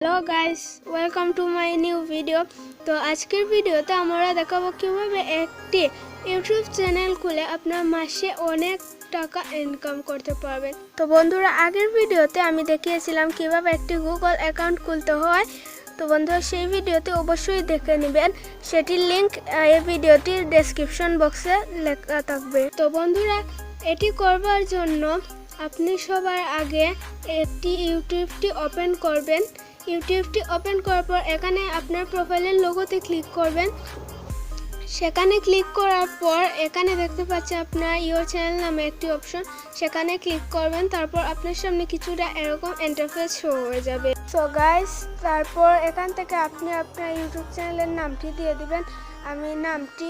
Hello guys, welcome to my new video. তো আজকের ভিডিওতে আমরা দেখাবো কিভাবে একটি ইউটিউব চ্যানেল খুলে আপনার মাসে অনেক টাকা ইনকাম করতে পারবেন। তো বন্ধুরা, আগের ভিডিওতে আমি দেখিয়েছিলাম কিভাবে একটি গুগল অ্যাকাউন্ট খুলতে হয়। তো বন্ধুরা, সেই ভিডিওতে অবশ্যই দেখে নেবেন, সেটির লিংক এই ভিডিওটির ডেসক্রিপশন বক্সে লেখা থাকবে। তো বন্ধুরা, এটি করবার জন্য আপনি সবার আগে একটি ইউটিউবটি ওপেন করবেন। ইউটিউবটি ওপেন করার পর এখানে আপনার প্রোফাইলের লোগোতে ক্লিক করবেন। সেখানে ক্লিক করার পর এখানে দেখতে পাচ্ছেন আপনার ইওর চ্যানেল নামে একটি অপশন, সেখানে ক্লিক করবেন। তারপর আপনার সামনে কিছুটা এরকম ইন্টারফেস শো হয়ে যাবে। সো গাইস, তারপর এখান থেকে আপনি আপনার ইউটিউব চ্যানেলের নামটি দিয়ে দিবেন। আমি নামটি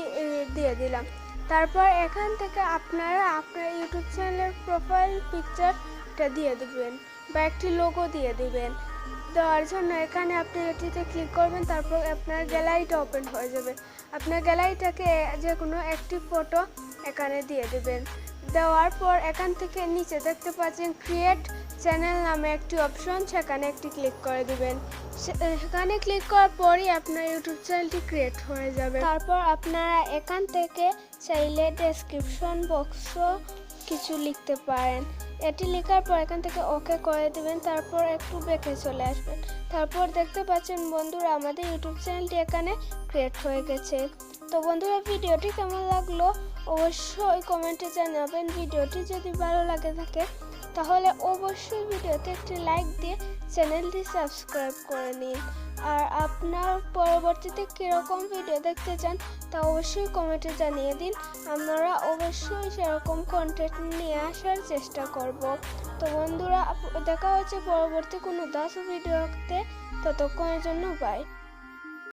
দিয়ে দিলাম। তারপর এখান থেকে আপনারা আপনার ইউটিউব চ্যানেলের প্রোফাইল পিকচারটা দিয়ে দিবেন বা একটি লোগো দিয়ে দিবেন। দেওয়ার জন্য এখানে আপনি এটিতে ক্লিক করবেন। তারপর আপনার গ্যালারিটা ওপেন হয়ে যাবে। আপনার গ্যালারিটাকে যে কোনো একটি ফটো এখানে দিয়ে দেবেন। দেওয়ার পর এখান থেকে নিচে দেখতে পাচ্ছেন ক্রিয়েট চ্যানেল নামে একটি অপশন, সেখানে একটি ক্লিক করে দিবেন। সেখানে ক্লিক করার পরই আপনার ইউটিউব চ্যানেলটি ক্রিয়েট হয়ে যাবে। তারপর আপনারা এখান থেকে চাইলে ডেসক্রিপশন বক্সও কিছু লিখতে পারেন। এটি লেখার পর এখান থেকে ওকে করে দিবেন। তারপর একটু ব্যাকে চলে আসবেন। তারপর দেখতে পাচ্ছেন বন্ধুরা, আমাদের ইউটিউব চ্যানেলটি এখানে ক্রিয়েট হয়ে গেছে। তো বন্ধুরা, ভিডিওটি কেমন লাগলো অবশ্যই কমেন্টে জানাবেন। ভিডিওটি যদি ভালো লাগে থাকে তাহলে অবশ্যই ভিডিওতে একটি লাইক দিয়ে চ্যানেলটি সাবস্ক্রাইব করে নিন। আর আপনার পরবর্তীতে কীরকম ভিডিও দেখতে চান তা অবশ্যই কমেন্টে জানিয়ে দিন। আমরা অবশ্যই সেরকম কন্টেন্ট নিয়ে আসার চেষ্টা করব। তো বন্ধুরা, দেখা হচ্ছে পরবর্তী কোনো 10 ভিডিওতে। ততক্ষণের জন্য বাই।